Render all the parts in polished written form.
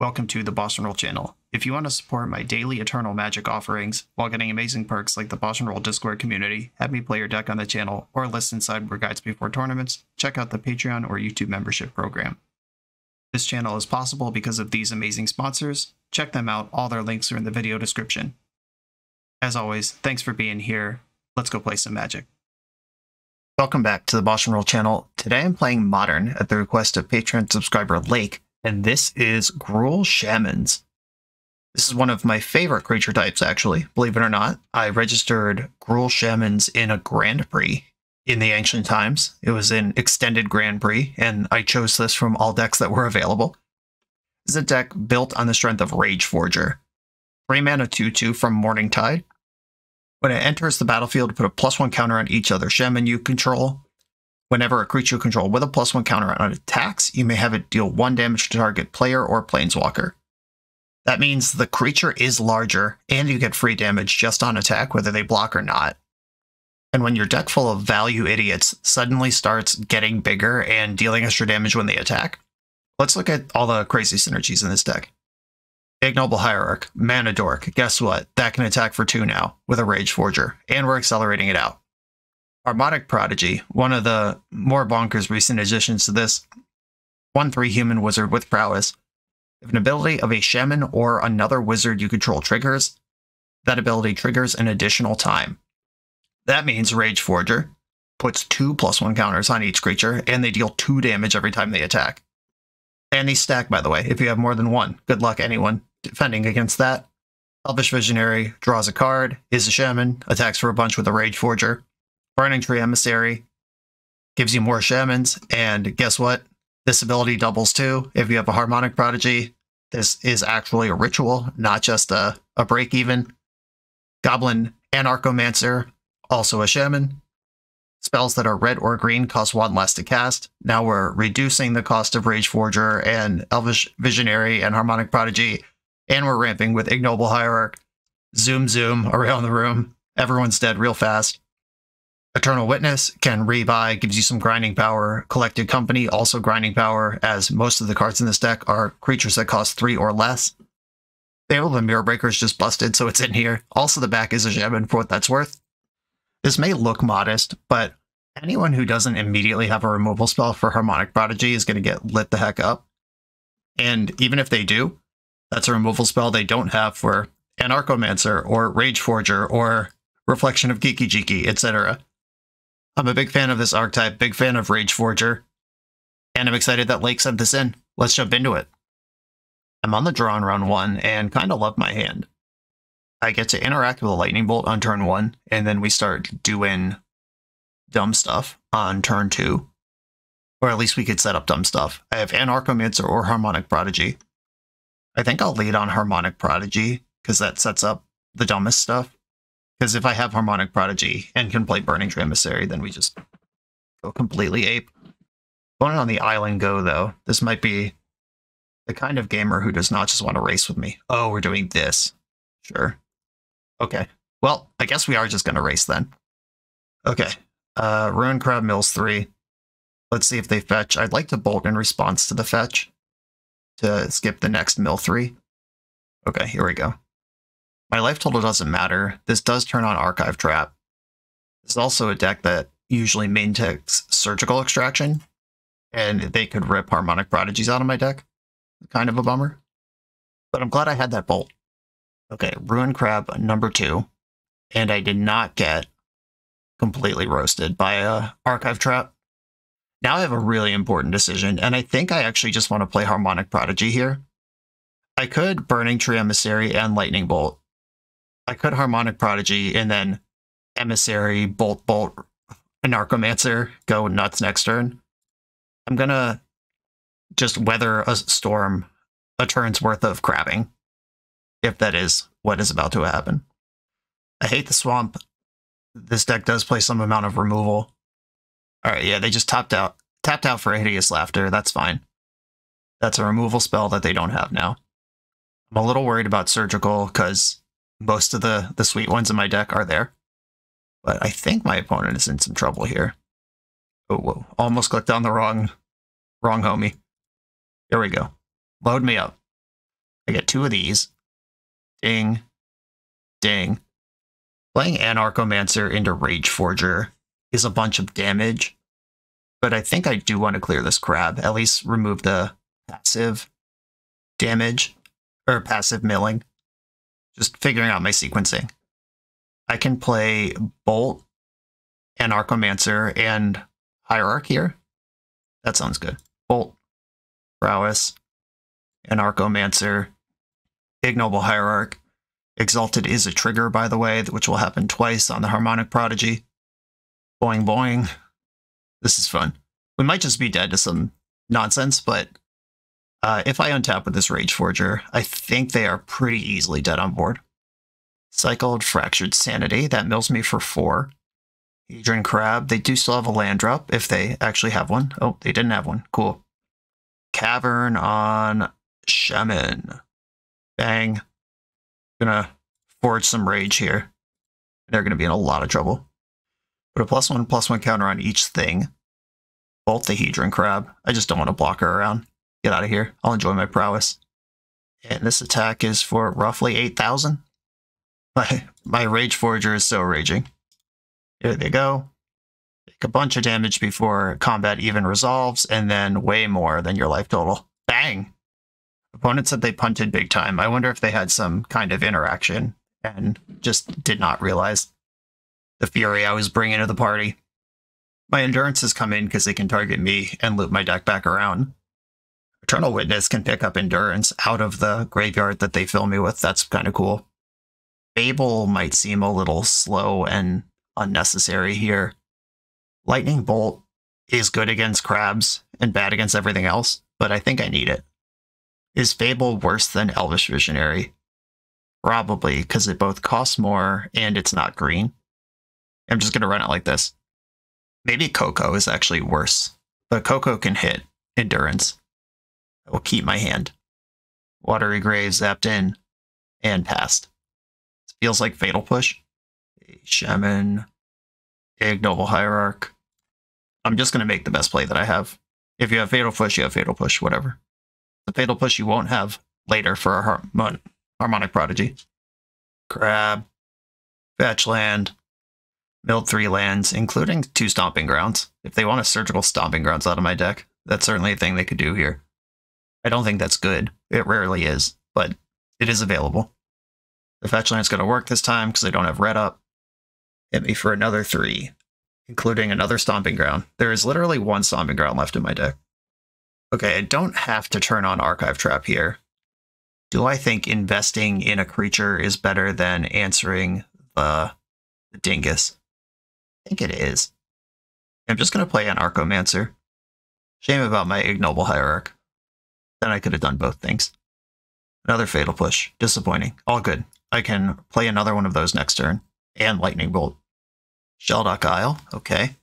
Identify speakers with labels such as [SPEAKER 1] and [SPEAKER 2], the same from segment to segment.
[SPEAKER 1] Welcome to the BoshNRoll channel. If you want to support my daily Eternal Magic offerings while getting amazing perks like the BoshNRoll Discord community, have me play your deck on the channel, or listen sideboard guides before tournaments, check out the Patreon or YouTube membership program. This channel is possible because of these amazing sponsors. Check them out, all their links are in the video description. As always, thanks for being here. Let's go play some Magic. Welcome back to the BoshNRoll channel. Today I'm playing Modern at the request of Patreon subscriber Lake, and this is Gruul Shamans. This is one of my favorite creature types, actually, believe it or not. I registered Gruul Shamans in a Grand Prix in the ancient times. It was an extended Grand Prix, and I chose this from all decks that were available. This is a deck built on the strength of Rage Forger. 3 mana 2/2 from Morningtide. When it enters the battlefield, put a +1 counter on each other shaman you control. Whenever a creature you control with a +1 counter on attacks, you may have it deal 1 damage to target player or planeswalker. That means the creature is larger, and you get free damage just on attack, whether they block or not. And when your deck full of value idiots suddenly starts getting bigger and dealing extra damage when they attack, let's look at all the crazy synergies in this deck. Ignoble Hierarch, Mana Dork, guess what? That can attack for 2 now, with a Rage Forger, and we're accelerating it out. Harmonic Prodigy, one of the more bonkers recent additions to this. 1/3 human wizard with prowess. If an ability of a shaman or another wizard you control triggers, that ability triggers an additional time. That means Rage Forger puts 2 +1 counters on each creature, and they deal 2 damage every time they attack. And these stack, by the way, if you have more than one. Good luck, anyone defending against that. Elvish Visionary draws a card, is a shaman, attacks for a bunch with a Rage Forger. Burning Tree Emissary gives you more shamans, and guess what? This ability doubles too. If you have a Harmonic Prodigy, this is actually a ritual, not just a break even. Goblin Anarchomancer, also a shaman. Spells that are red or green cost 1 less to cast. Now we're reducing the cost of Rage Forger and Elvish Visionary and Harmonic Prodigy, and we're ramping with Ignoble Hierarch. Zoom zoom around the room. Everyone's dead real fast. Eternal Witness can rebuy, gives you some grinding power. Collected Company, also grinding power, as most of the cards in this deck are creatures that cost 3 or less. Fable the Mirror Breaker is just busted, so it's in here. Also, the back is a shaman for what that's worth. This may look modest, but anyone who doesn't immediately have a removal spell for Harmonic Prodigy is going to get lit the heck up. And even if they do, that's a removal spell they don't have for Anarchomancer or Rage Forger or Reflection of Geeky Jeeky, etc. I'm a big fan of this archetype, big fan of Rage Forger, and I'm excited that Lake sent this in. Let's jump into it. I'm on the draw on round 1 and kind of love my hand. I get to interact with a Lightning Bolt on turn 1, and then we start doing dumb stuff on turn 2. Or at least we could set up dumb stuff. I have Anarchomancer or Harmonic Prodigy. I think I'll lead on Harmonic Prodigy, because that sets up the dumbest stuff. Because if I have Harmonic Prodigy and can play Burning Tree Emissary, then we just go completely ape. Going on the island go, though, this might be the kind of gamer who does not just want to race with me. Oh, we're doing this. Sure. Okay. Well, I guess we are just going to race then. Okay. Ruin Crab mills 3. Let's see if they fetch. I'd like to bolt in response to the fetch to skip the next mill 3. Okay, here we go. My life total doesn't matter. This does turn on Archive Trap. This is also a deck that usually main decks Surgical Extraction, and they could rip Harmonic Prodigies out of my deck. Kind of a bummer. But I'm glad I had that bolt. Okay, Ruin Crab number 2, and I did not get completely roasted by a Archive Trap. Now I have a really important decision, and I think I actually just want to play Harmonic Prodigy here. I could Burning Tree Emissary and Lightning Bolt. I could Harmonic Prodigy and then Emissary, Bolt, Anarchomancer, go nuts next turn. I'm gonna just weather a storm a turn's worth of crabbing, if that is what is about to happen. I hate the swamp. This deck does play some amount of removal. Alright, yeah, they just tapped out for a Hideous Laughter. That's fine. That's a removal spell that they don't have now. I'm a little worried about Surgical, because most of the sweet ones in my deck are there. But I think my opponent is in some trouble here. Oh, whoa. Almost clicked on the wrong homie. Here we go. Load me up. I get 2 of these. Ding. Ding. Playing Anarchomancer into Rage Forger is a bunch of damage, but I think I do want to clear this crab, at least remove the passive damage, or passive milling. Just figuring out my sequencing. I can play Bolt, Anarchomancer, and Hierarch here. That sounds good. Bolt, Prowess, Anarchomancer, Ignoble Hierarch. Exalted is a trigger, by the way, which will happen twice on the Harmonic Prodigy. Boing boing. This is fun. We might just be dead to some nonsense, but if I untap with this Rage Forger, I think they are pretty easily dead on board. Cycled Fractured Sanity. That mills me for 4. Hedron Crab. They do still have a land drop, if they actually have one. Oh, they didn't have one. Cool. Cavern on Shaman. Bang. Gonna forge some rage here. They're gonna be in a lot of trouble. Put a +1/+1 counter on each thing. Bolt the Hedron Crab. I just don't want to block her around. Get out of here. I'll enjoy my prowess. And this attack is for roughly 8,000. My Rage Forger is so raging. Here they go. Take a bunch of damage before combat even resolves, and then way more than your life total. Bang! Opponent said they punted big time. I wonder if they had some kind of interaction and just did not realize the fury I was bringing to the party. My Endurances come in because they can target me and loop my deck back around. Eternal Witness can pick up Endurance out of the graveyard that they fill me with. That's kind of cool. Fable might seem a little slow and unnecessary here. Lightning Bolt is good against crabs and bad against everything else, but I think I need it. Is Fable worse than Elvish Visionary? Probably, because it both costs more and it's not green. I'm just going to run it like this. Maybe Coco is actually worse, but Coco can hit Endurance. I will keep my hand. Watery Grave zapped in and passed. This feels like Fatal Push. Shaman, Ignoble Hierarch. I'm just going to make the best play that I have. If you have Fatal Push, you have Fatal Push, whatever. The Fatal Push you won't have later for a Harmonic Prodigy. Crab, fetch land, milled 3 lands, including 2 Stomping Grounds. If they want a Surgical Stomping Grounds out of my deck, that's certainly a thing they could do here. I don't think that's good. It rarely is, but it is available. The fetch land's going to work this time because I don't have red up. Hit me for another 3, including another Stomping Ground. There is literally 1 Stomping Ground left in my deck. Okay, I don't have to turn on Archive Trap here. Do I think investing in a creature is better than answering the Dingus? I think it is. I'm just going to play an Anarchomancer. Shame about my Ignoble Hierarch. Then I could have done both things. Another Fatal Push. Disappointing. All good. I can play another one of those next turn. And Lightning Bolt. Sheldock Isle. Okay.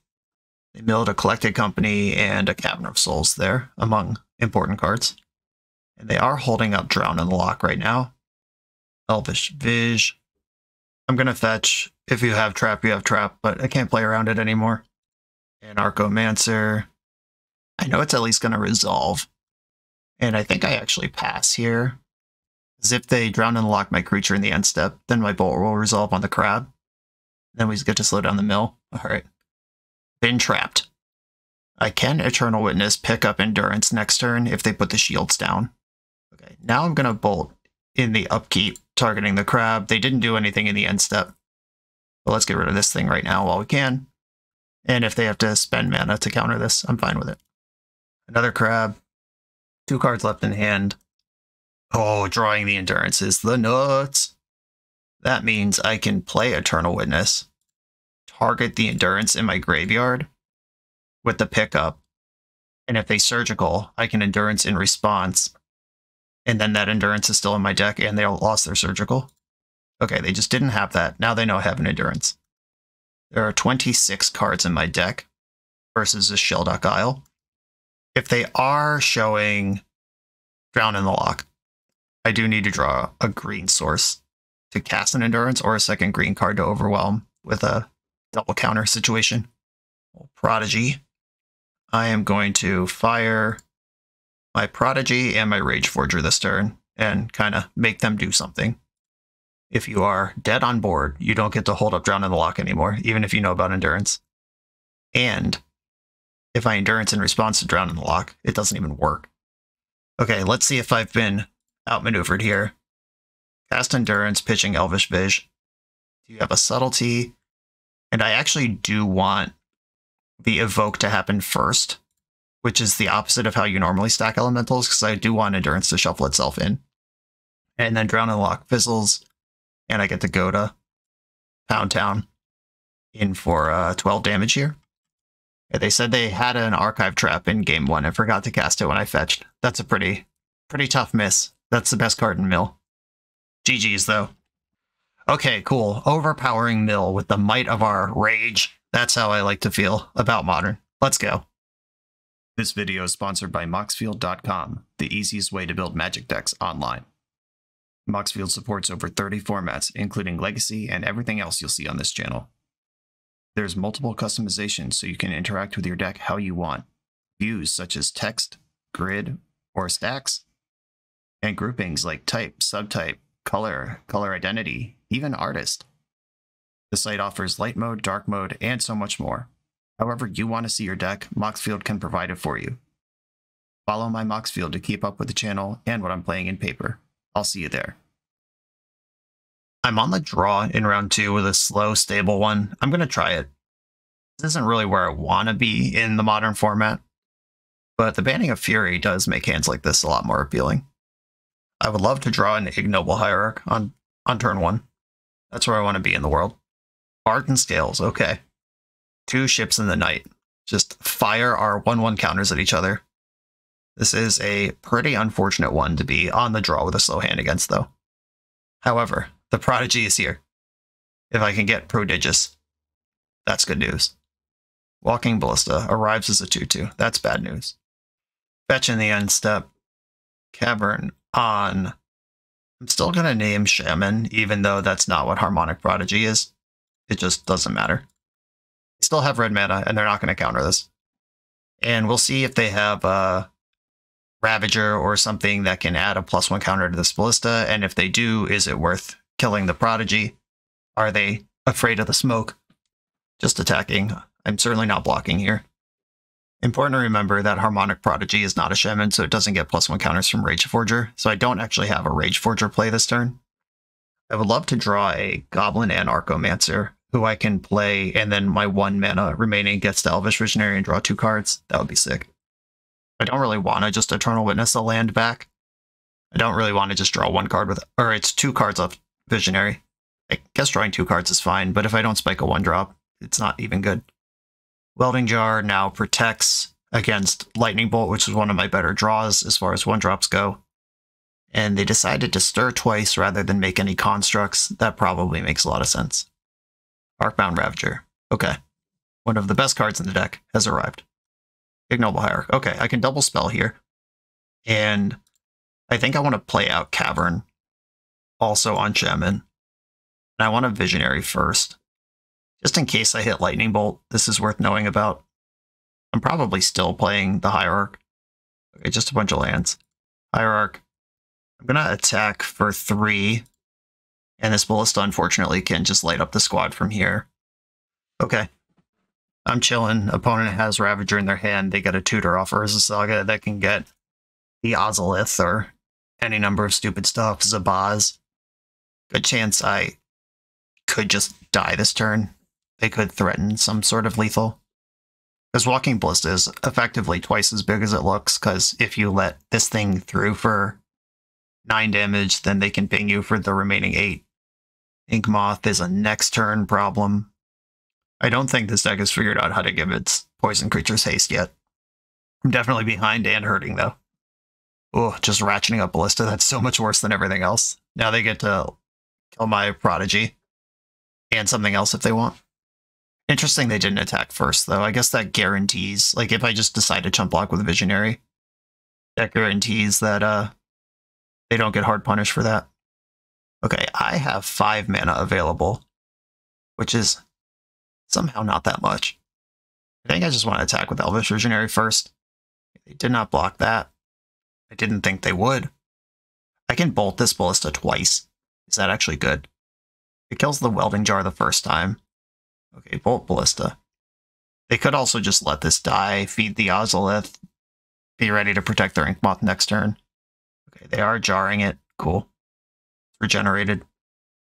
[SPEAKER 1] They milled a Collected Company and a Cavern of Souls there, among important cards. And they are holding up Drown in the Lock right now. Elvish Viz. I'm going to fetch. If you have Trap, you have Trap, but I can't play around it anymore. Anarchomancer. I know it's at least going to resolve. And I think I actually pass here. Because if they Drown and Lock my creature in the end step, then my Bolt will resolve on the crab. Then we get to slow down the mill. Alright. Been trapped. I can Eternal Witness pick up Endurance next turn if they put the shields down. Okay, now I'm going to Bolt in the upkeep, targeting the crab. They didn't do anything in the end step. But let's get rid of this thing right now while we can. And if they have to spend mana to counter this, I'm fine with it. Another crab. 2 cards left in hand. Oh, drawing the Endurance is the nuts. That means I can play Eternal Witness, target the Endurance in my graveyard with the pickup, and if they Surgical, I can Endurance in response, and then that Endurance is still in my deck and they lost their Surgical. Okay, they just didn't have that. Now they know I have an Endurance. There are 26 cards in my deck versus a Sheldock Isle. If they are showing Drown in the Lock, I do need to draw a green source to cast an Endurance or a second green card to overwhelm with a double counter situation. Prodigy. I am going to fire my Prodigy and my Rage Forger this turn and kind of make them do something. If you are dead on board, you don't get to hold up Drown in the Lock anymore, even if you know about Endurance. And if I Endurance in response to Drown in the Lock, it doesn't even work. Okay, let's see if I've been outmaneuvered here. Cast Endurance, pitching Elvish Vish. You have a Subtlety, and I actually do want the Evoke to happen first, which is the opposite of how you normally stack Elementals, because I do want Endurance to shuffle itself in. And then Drown in the Lock fizzles, and I get to go to Pound Town in for 12 damage here. Yeah, they said they had an Archive Trap in game 1 and forgot to cast it when I fetched. That's a pretty tough miss. That's the best card in Mill. GG's, though. Okay, cool. Overpowering Mill with the might of our rage. That's how I like to feel about Modern. Let's go. This video is sponsored by Moxfield.com, the easiest way to build Magic decks online. Moxfield supports over 30 formats, including Legacy and everything else you'll see on this channel. There's multiple customizations so you can interact with your deck how you want. Views such as text, grid, or stacks, and groupings like type, subtype, color, color identity, even artist. The site offers light mode, dark mode, and so much more. However you want to see your deck, Moxfield can provide it for you. Follow my Moxfield to keep up with the channel and what I'm playing in paper. I'll see you there. I'm on the draw in round 2 with a slow, stable one. I'm going to try it. This isn't really where I want to be in the Modern format, but the banning of Fury does make hands like this a lot more appealing. I would love to draw an Ignoble Hierarch on turn 1. That's where I want to be in the world. Art and Scales, okay. 2 ships in the night. Just fire our 1/1 counters at each other. This is a pretty unfortunate one to be on the draw with a slow hand against, though. However, the Prodigy is here. If I can get Prodigious, that's good news. Walking Ballista arrives as a 2/2. That's bad news. Fetch in the end step. Cavern on. I'm still going to name Shaman, even though that's not what Harmonic Prodigy is. It just doesn't matter. They still have red mana, and they're not going to counter this. And we'll see if they have Ravager or something that can add a +1 counter to this Ballista, and if they do, is it worth killing the Prodigy? Are they afraid of the smoke? Just attacking. I'm certainly not blocking here. Important to remember that Harmonic Prodigy is not a Shaman, so it doesn't get +1 counters from Rage Forger, so I don't actually have a Rage Forger play this turn. I would love to draw a Goblin and Archomancer, who I can play, and then my 1 mana remaining gets to Elvish Visionary and draw 2 cards. That would be sick. I don't really want to just Eternal Witness a land back. I don't really want to just draw 1 card with, or it's 2 cards off Visionary. I guess drawing 2 cards is fine, but if I don't spike a 1-drop, it's not even good. Welding Jar now protects against Lightning Bolt, which is one of my better draws as far as 1-drops go. And they decided to stir twice rather than make any constructs. That probably makes a lot of sense. Arcbound Ravager. Okay. One of the best cards in the deck has arrived. Ignoble Hierarch. Okay, I can double spell here. And I think I want to play out Cavern also on Shaman. And I want a Visionary first. Just in case I hit Lightning Bolt, this is worth knowing about. I'm probably still playing the Hierarch. Okay, just a bunch of lands. Hierarch. I'm going to attack for 3. And this Ballista, unfortunately, can just light up the squad from here. Okay. I'm chilling. Opponent has Ravager in their hand. They get a tutor off Urza Saga that can get the Ozolith or any number of stupid stuff. Zabaz. Good chance I could just die this turn. They could threaten some sort of lethal. Because Walking Ballista is effectively twice as big as it looks, because if you let this thing through for 9 damage, then they can ping you for the remaining 8. Ink Moth is a next turn problem. I don't think this deck has figured out how to give its poison creatures haste yet. I'm definitely behind and hurting, though. Oh, just ratcheting up Ballista, that's so much worse than everything else. Now they get to kill my Prodigy. And something else if they want. Interesting they didn't attack first, though. I guess that guarantees, like, if I just decide to chump block with a Visionary, that guarantees that they don't get hard punished for that. Okay, I have 5 mana available, which is somehow not that much. I think I just want to attack with Elvish Visionary first. They did not block that. I didn't think they would. I can bolt this Ballista twice. Is that actually good? It kills the Welding Jar the first time. Okay, bolt Ballista. They could also just let this die, feed the Ozolith, be ready to protect their Inkmoth next turn. Okay, they are jarring it. Cool. Regenerated.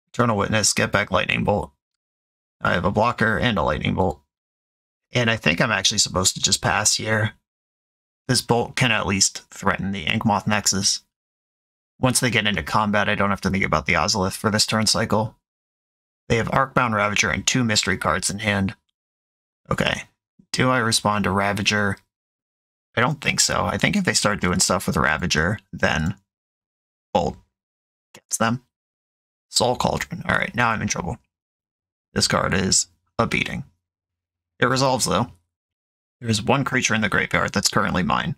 [SPEAKER 1] Eternal Witness, get back Lightning Bolt. I have a blocker and a Lightning Bolt. And I think I'm actually supposed to just pass here. This bolt can at least threaten the Inkmoth Nexus. Once they get into combat, I don't have to think about the Ozolith for this turn cycle. They have Arcbound Ravager and 2 mystery cards in hand. Okay. Do I respond to Ravager? I don't think so. I think if they start doing stuff with Ravager, then Bolt gets them. Soul Cauldron. Alright, now I'm in trouble. This card is a beating. It resolves, though. There is 1 creature in the graveyard that's currently mine.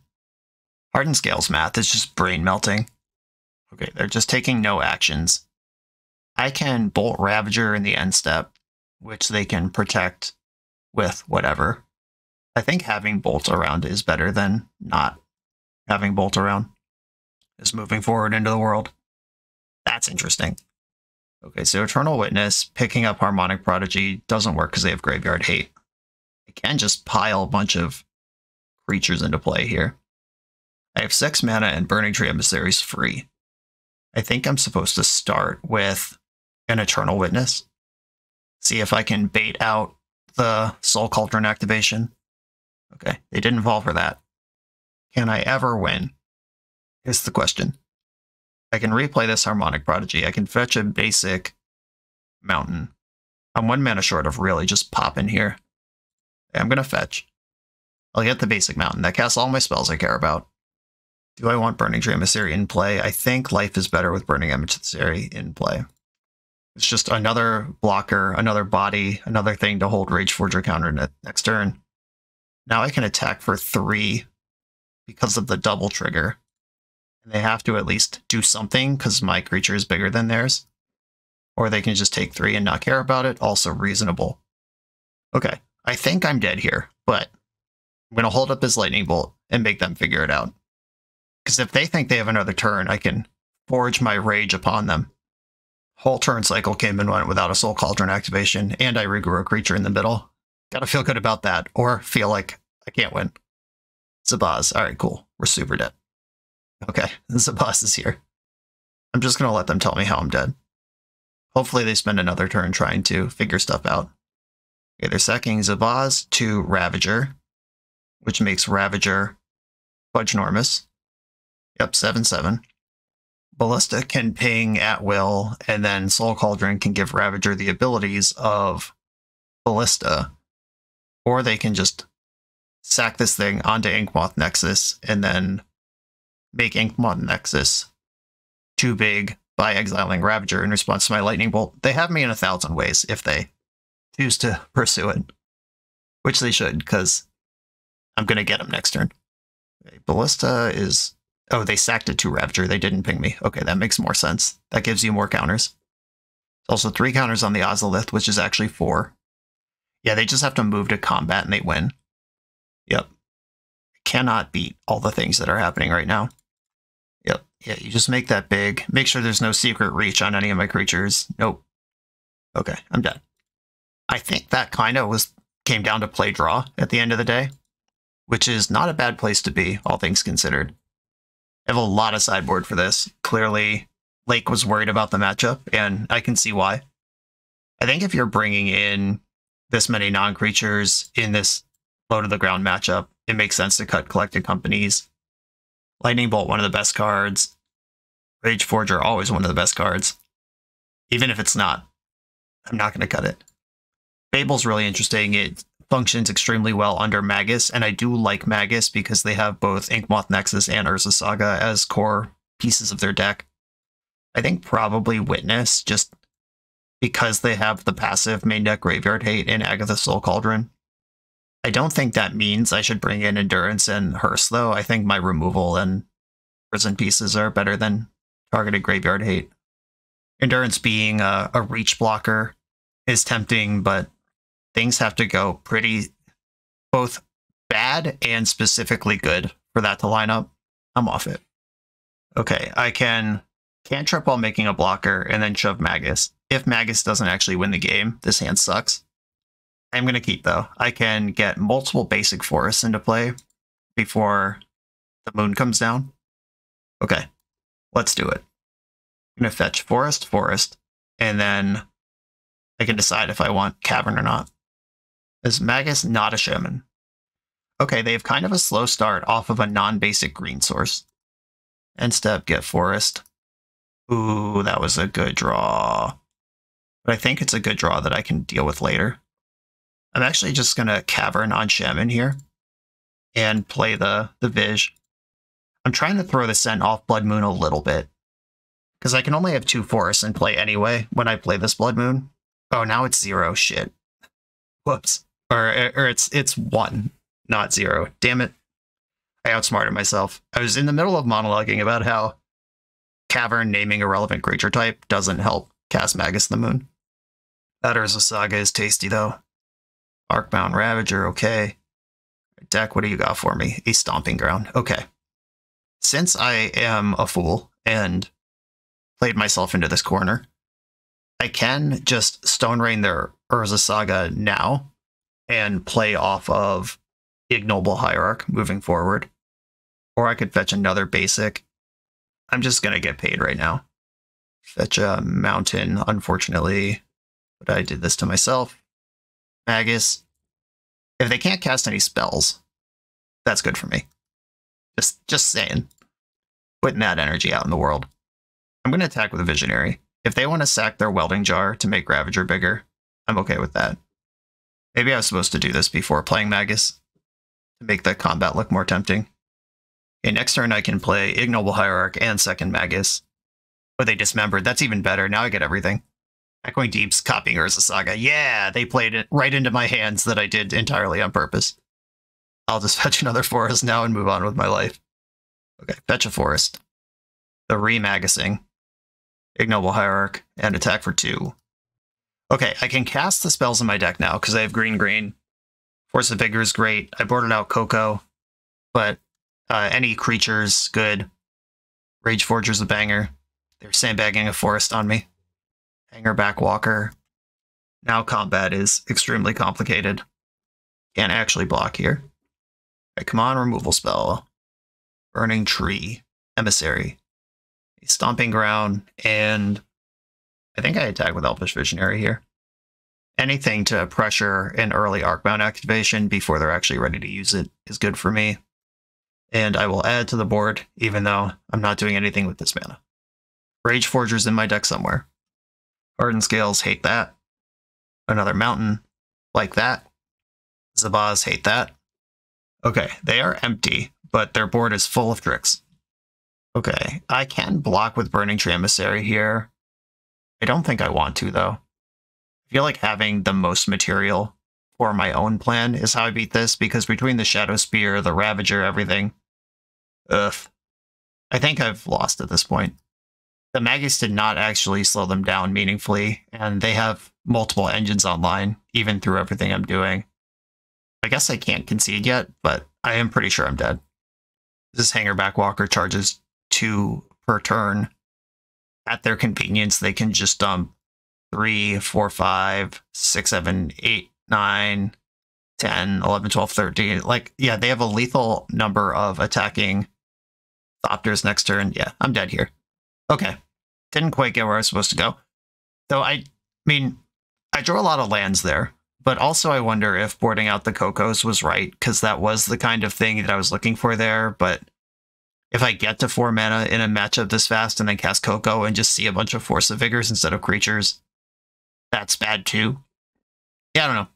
[SPEAKER 1] Hardened Scales math is just brain melting. Okay, they're just taking no actions. I can Bolt Ravager in the end step, which they can protect with whatever. I think having Bolt around is better than not having Bolt around. Just moving forward into the world. That's interesting. Okay, so Eternal Witness, picking up Harmonic Prodigy doesn't work because they have Graveyard Hate. I can just pile a bunch of creatures into play here. I have 6 mana and Burning Tree Emissaries free. I think I'm supposed to start with an Eternal Witness. See if I can bait out the Soul Cauldron activation. Okay, they didn't fall for that. Can I ever win? Is the question. I can replay this Harmonic Prodigy. I can fetch a basic mountain. I'm 1 mana short of really just popping here. I'm going to fetch. I'll get the basic mountain. That casts all my spells I care about. Do I want Burning Tree Emissary in play? I think life is better with Burning Emissary in play. It's just another blocker, another body, another thing to hold Rage Forger counter next turn. Now I can attack for 3 because of the double trigger. And they have to at least do something because my creature is bigger than theirs. Or they can just take 3 and not care about it. Also reasonable. Okay, I think I'm dead here, but I'm going to hold up this Lightning Bolt and make them figure it out. Because if they think they have another turn, I can forge my rage upon them. Whole turn cycle came and went without a Soul Cauldron activation, and I regrew a creature in the middle. Gotta feel good about that, or feel like I can't win. Zabaz. Alright, cool. We're super dead. Okay, Zabaz is here. I'm just gonna let them tell me how I'm dead. Hopefully they spend another turn trying to figure stuff out. Okay, they're sacking Zabaz to Ravager, which makes Ravager fudge-normous. Yep, 7/7. Ballista can ping at will, and then Soul Cauldron can give Ravager the abilities of Ballista. Or they can just sack this thing onto Inkmoth Nexus, and then make Inkmoth Nexus too big by exiling Ravager in response to my Lightning Bolt. They have me in 1,000 ways if they choose to pursue it. Which they should, because I'm going to get them next turn. Okay, Ballista is... Oh, they sacked it to Ravager. They didn't ping me. Okay, that makes more sense. That gives you more counters. Also 3 counters on the Ozolith, which is actually 4. Yeah, they just have to move to combat and they win. Yep. Cannot beat all the things that are happening right now. Yep. Yeah, you just make that big. Make sure there's no secret reach on any of my creatures. Nope. Okay, I'm dead. I think that kind of came down to play draw at the end of the day, which is not a bad place to be, all things considered. I have a lot of sideboard for this. Clearly, Lake was worried about the matchup, and I can see why. I think if you're bringing in this many non-creatures in this low-to-the-ground matchup, it makes sense to cut Collected Companies. Lightning Bolt, one of the best cards. Rage Forger, always one of the best cards. Even if it's not, I'm not going to cut it. Fable's really interesting. It functions extremely well under Magus, and I do like Magus because they have both Inkmoth Nexus and Urza Saga as core pieces of their deck. I think probably Witness, just because they have the passive main deck Graveyard Hate and Agatha Soul Cauldron. I don't think that means I should bring in Endurance and Hearse, though. I think my removal and prison pieces are better than targeted Graveyard Hate. Endurance being a reach blocker is tempting, but things have to go pretty both bad and specifically good for that to line up. I'm off it. Okay, I can Cantrip while making a blocker, and then shove Magus. If Magus doesn't actually win the game, this hand sucks. I'm going to keep, though. I can get multiple basic forests into play before the moon comes down. Okay, let's do it. I'm going to fetch forest, and then I can decide if I want cavern or not. Is Magus not a shaman? Okay, they have kind of a slow start off of a non-basic green source. End step, get forest. Ooh, that was a good draw. But I think it's a good draw that I can deal with later. I'm actually just going to cavern on shaman here and play the Viz. I'm trying to throw the scent off Blood Moon a little bit, because I can only have 2 forests in play anyway when I play this Blood Moon. Oh, now it's 0. Shit. Whoops. Or it's 1, not 0. Damn it. I outsmarted myself. I was in the middle of monologuing about how cavern naming a relevant creature type doesn't help cast Magus in the Moon. That Urza Saga is tasty, though. Arcbound Ravager, okay. Deck, what do you got for me? A Stomping Ground. Okay. Since I am a fool and played myself into this corner, I can just Stone Rain their Urza Saga now and play off of Ignoble Hierarch moving forward. Or I could fetch another basic. I'm just going to get paid right now. Fetch a Mountain, unfortunately. But I did this to myself. Magus. If they can't cast any spells, that's good for me. Just saying. Putting that energy out in the world. I'm going to attack with a Visionary. If they want to sack their Welding Jar to make Ravager bigger, I'm okay with that. Maybe I was supposed to do this before playing Magus to make the combat look more tempting. Okay, next turn I can play Ignoble Hierarch and second Magus. But they dismembered. That's even better. Now I get everything. Echoing Deep's copying Urza Saga. Yeah, they played it right into my hands that I did entirely on purpose. I'll just fetch another forest now and move on with my life. Okay, fetch a forest. The Remagusing. Ignoble Hierarch, and attack for 2. Okay, I can cast the spells in my deck now, because I have green. Force of Vigor is great. I boarded out Coco, but any creatures, good. Rage Forger's a banger. They're sandbagging a forest on me. Hangerback Walker. Now combat is extremely complicated. Can't actually block here. Right, come on, removal spell. Burning Tree. Emissary. Stomping Ground, and I think I attack with Elfish Visionary here. Anything to pressure an early Arcbound activation before they're actually ready to use it is good for me. And I will add to the board, even though I'm not doing anything with this mana. Rage Forger's in my deck somewhere. Hardened Scales, hate that. Another Mountain, like that. Zabaz, hate that. Okay, they are empty, but their board is full of tricks. Okay, I can block with Burning Tree Emissary here. I don't think I want to, though. I feel like having the most material for my own plan is how I beat this, because between the Shadow Spear, the Ravager, everything... Ugh. I think I've lost at this point. The Magus did not actually slow them down meaningfully, and they have multiple engines online, even through everything I'm doing. I guess I can't concede yet, but I am pretty sure I'm dead. This Hangerback Walker charges 2 per turn. At their convenience, they can just dump 3, 4, 5, 6, 7, 8, 9, 10, 11, 12, 13. Like, yeah, they have a lethal number of attacking Thopters next turn. Yeah, I'm dead here. Okay. Didn't quite get where I was supposed to go. Though, I mean, I drew a lot of lands there, but also I wonder if boarding out the Cocos was right, because that was the kind of thing that I was looking for there, but if I get to 4 mana in a matchup this fast and then cast Coco and just see a bunch of Force of Vigors instead of creatures, that's bad too. Yeah, I don't know.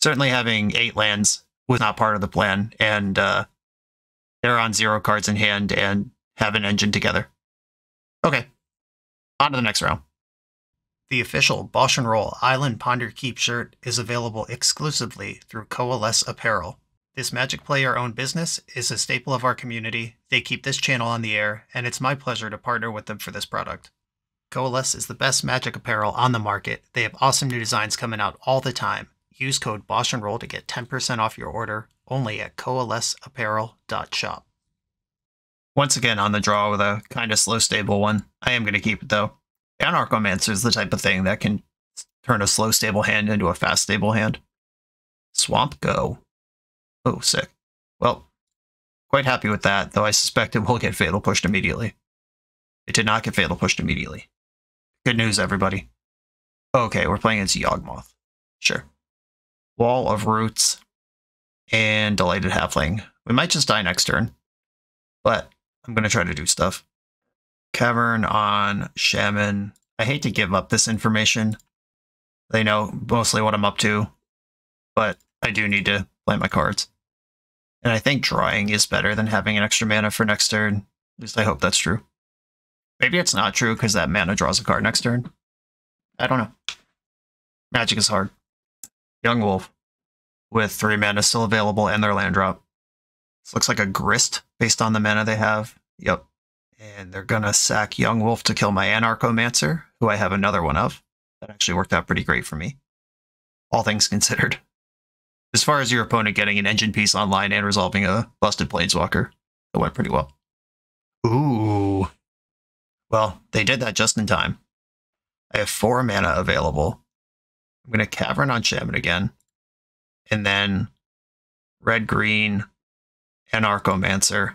[SPEAKER 1] Certainly having 8 lands was not part of the plan, and they're on 0 cards in hand and have an engine together. Okay, on to the next round. The official BoshNRoll Island Ponder Keep shirt is available exclusively through Coalesce Apparel. This Magic player-owned business is a staple of our community. They keep this channel on the air, and it's my pleasure to partner with them for this product. Coalesce is the best Magic apparel on the market. They have awesome new designs coming out all the time. Use code BoshNRoll to get 10% off your order only at coalesceapparel.shop. Once again on the draw with a kind of slow, stable one. I am going to keep it, though. Anarchomancer is the type of thing that can turn a slow, stable hand into a fast, stable hand. Swamp Go. Oh, sick. Well, quite happy with that, though I suspect it will get Fatal Pushed immediately. It did not get Fatal Pushed immediately. Good news, everybody. Okay, we're playing against Yawgmoth. Sure. Wall of Roots and Delighted Halfling. We might just die next turn, but I'm going to try to do stuff. Cavern on Shaman. I hate to give up this information. They know mostly what I'm up to, but I do need to play my cards. And I think drawing is better than having an extra mana for next turn. At least I hope that's true. Maybe it's not true because that mana draws a card next turn. I don't know. Magic is hard. Young Wolf with 3 mana still available and their land drop. This looks like a Grist based on the mana they have. Yep. And they're going to sack Young Wolf to kill my Anarchomancer, who I have another one of. That actually worked out pretty great for me. All things considered. As far as your opponent getting an engine piece online and resolving a busted Planeswalker, it went pretty well. Ooh. Well, they did that just in time. I have 4 mana available. I'm going to Cavern on Shaman again. And then red-green Anarchomancer.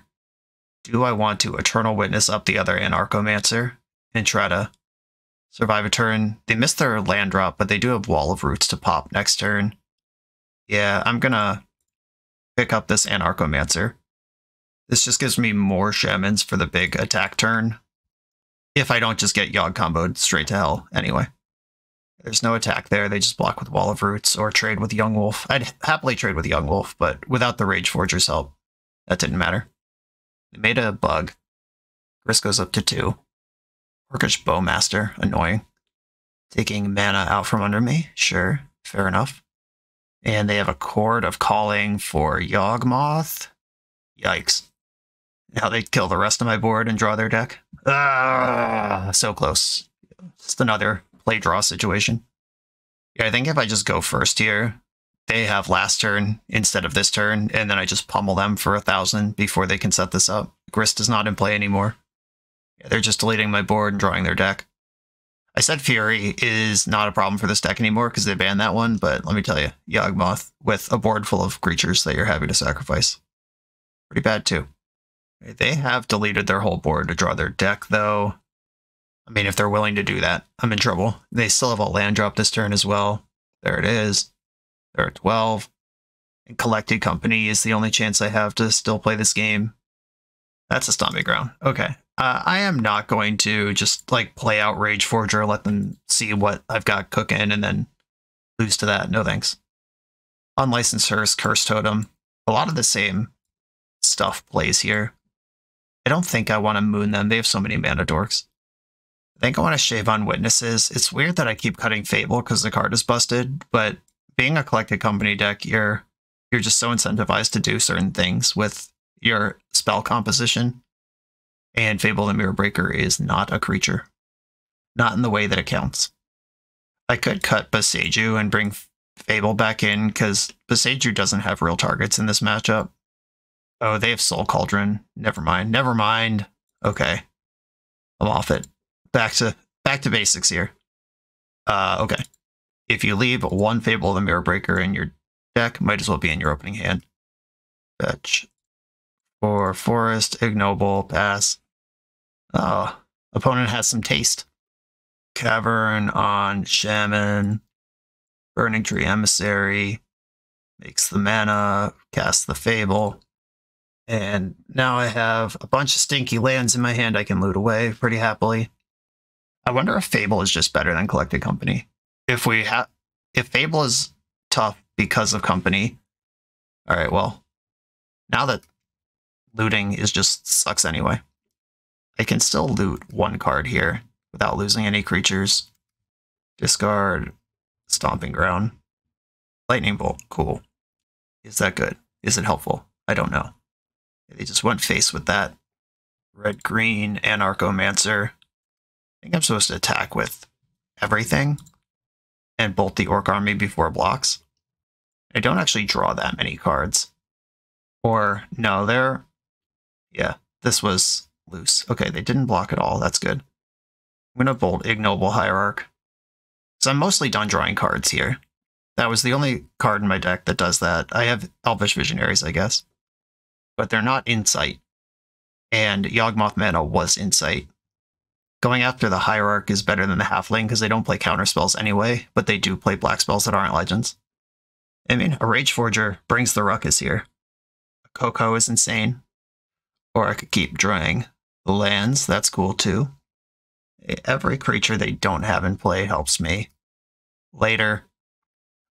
[SPEAKER 1] Do I want to Eternal Witness up the other Anarchomancer and try to survive a turn? They missed their land drop, but they do have Wall of Roots to pop next turn. Yeah, I'm going to pick up this Anarchomancer. This just gives me more Shamans for the big attack turn. If I don't just get Yogg comboed straight to hell anyway. There's no attack there. They just block with Wall of Roots or trade with Young Wolf. I'd happily trade with Young Wolf, but without the Rage Forger's help, that didn't matter. They made a bug. Risk goes up to 2. Orcish Bowmaster, annoying. Taking mana out from under me, sure, fair enough. And they have a Chord of Calling for Yawgmoth. Yikes. Now they kill the rest of my board and draw their deck. Ah, so close. Just another play draw situation. Yeah, I think if I just go first here, they have last turn instead of this turn, and then I just pummel them for 1,000 before they can set this up. Grist is not in play anymore. Yeah, they're just deleting my board and drawing their deck. I said Fury is not a problem for this deck anymore because they banned that one, but let me tell you, Yawgmoth with a board full of creatures that you're happy to sacrifice. Pretty bad too. They have deleted their whole board to draw their deck, though. I mean, if they're willing to do that, I'm in trouble. They still have a land drop this turn as well. There it is. They're at 12. And Collected Company is the only chance I have to still play this game. That's a stomping ground. Okay. I am not going to just like play out Rage Forger, let them see what I've got cooking, and then lose to that. No thanks. Unlicensed Hearse, Curse Totem. A lot of the same stuff plays here. I don't think I want to moon them. They have so many mana dorks. I think I want to shave on Witnesses. It's weird that I keep cutting Fable because the card is busted, but being a Collected Company deck, you're just so incentivized to do certain things with your spell composition. And Fable the Mirror Breaker is not a creature. Not in the way that it counts. I could cut Boseiju and bring Fable back in because Boseiju doesn't have real targets in this matchup. Oh, they have Soul Cauldron. Never mind. Never mind. Okay. I'm off it. Back to basics here. Okay. If you leave 1 Fable the Mirror Breaker in your deck, might as well be in your opening hand. Fetch. For Forest, Ignoble, pass. Oh, opponent has some taste. Cavern on Shaman. Burning Tree Emissary. Makes the mana. Cast the Fable. And now I have a bunch of stinky lands in my hand I can loot away pretty happily. I wonder if Fable is just better than Collected Company. If Fable is tough because of Company. Alright, well, now that looting is just sucks anyway. I can still loot 1 card here without losing any creatures. Discard Stomping Ground. Lightning Bolt, cool. Is that good? Is it helpful? I don't know. They just went face with that. Red-green Anarchomancer. I think I'm supposed to attack with everything and bolt the Orc Army before blocks. I don't actually draw that many cards. Or, no, yeah. this was loose. Okay, they didn't block at all. That's good. I'm going to bolt Ignoble Hierarch. So I'm mostly done drawing cards here. That was the only card in my deck that does that. I have Elvish Visionaries, I guess. But they're not Insight. And Yawgmoth Mana was Insight. Going after the Hierarch is better than the Halfling because they don't play counterspells anyway, but they do play black spells that aren't legends. I mean, a Rageforger brings the ruckus here. A Coco is insane. Or I could keep drawing lands. That's cool too. Every creature they don't have in play helps me. Later,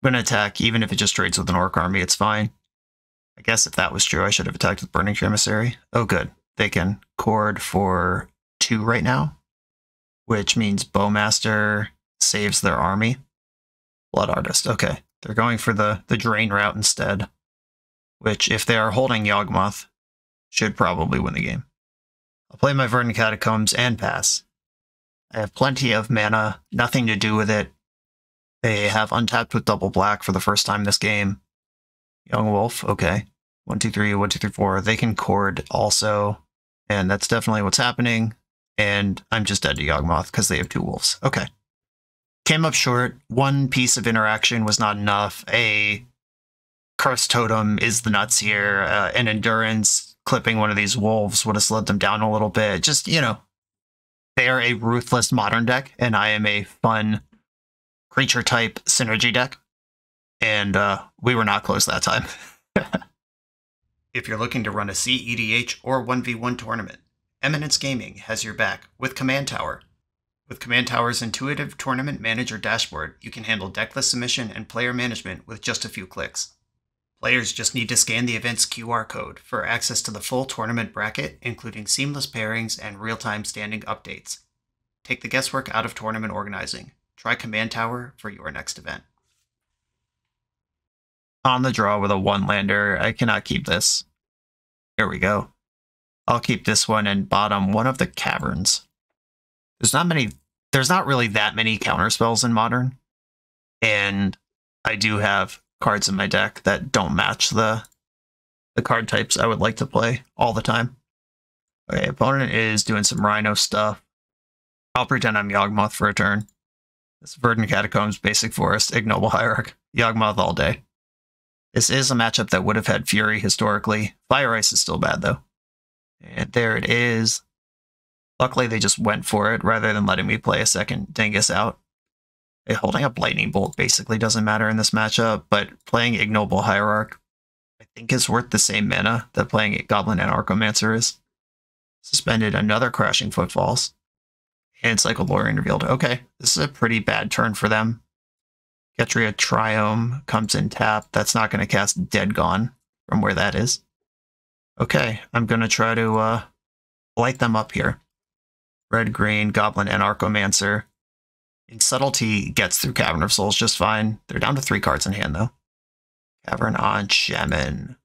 [SPEAKER 1] I'm going to attack, even if it just trades with an Orc army, it's fine. I guess if that was true, I should have attacked with Burning Emissary. Oh, good. They can Chord for 2 right now, which means Bowmaster saves their army. Blood Artist, okay. They're going for the Drain route instead, which, if they are holding Yawgmoth, should probably win the game. I'll play my Verdant Catacombs and pass. I have plenty of mana, nothing to do with it. They have untapped with double black for the first time this game. Young Wolf, okay. 1, 2, 3, 1, 2, 3, 4. They can Chord also, and that's definitely what's happening. And I'm just dead to Yawgmoth because they have 2 wolves. Okay. Came up short. One piece of interaction was not enough. A Curse Totem is the nuts here. An Endurance clipping one of these wolves would have slowed them down a little bit. Just, you know, they are a ruthless modern deck, and I am a fun creature type synergy deck. And we were not close that time. If you're looking to run a CEDH or 1v1 tournament, Eminence Gaming has your back with Command Tower. With Command Tower's intuitive tournament manager dashboard, you can handle decklist submission and player management with just a few clicks. Players just need to scan the event's QR code for access to the full tournament bracket, including seamless pairings and real-time standing updates. Take the guesswork out of tournament organizing. Try Command Tower for your next event. On the draw with a 1-lander, I cannot keep this. Here we go. I'll keep this one and bottom one of the Caverns. There's not really that many counterspells in Modern, and I do have cards in my deck that don't match the card types I would like to play all the time. Okay, opponent is doing some Rhino stuff. I'll pretend I'm Yawgmoth for a turn. This Verdant Catacombs, Basic Forest, Ignoble Hierarch, Yawgmoth all day. This is a matchup that would have had Fury historically. Fire Ice is still bad though. And there it is. Luckily, they just went for it rather than letting me play a second Dingus out. Holding up Lightning Bolt basically doesn't matter in this matchup, but playing Ignoble Hierarch, I think, is worth the same mana that playing Goblin Anarchomancer is. Suspended another Crashing Footfalls. And Cycloborian revealed. Okay, this is a pretty bad turn for them. Ketria Triome comes in tap. That's not going to cast Dead Gone from where that is. Okay, I'm going to try to light them up here. Red-green, Goblin Anarchomancer. And Subtlety gets through Cavern of Souls just fine. They're down to 3 cards in hand, though. Cavern on Shaman.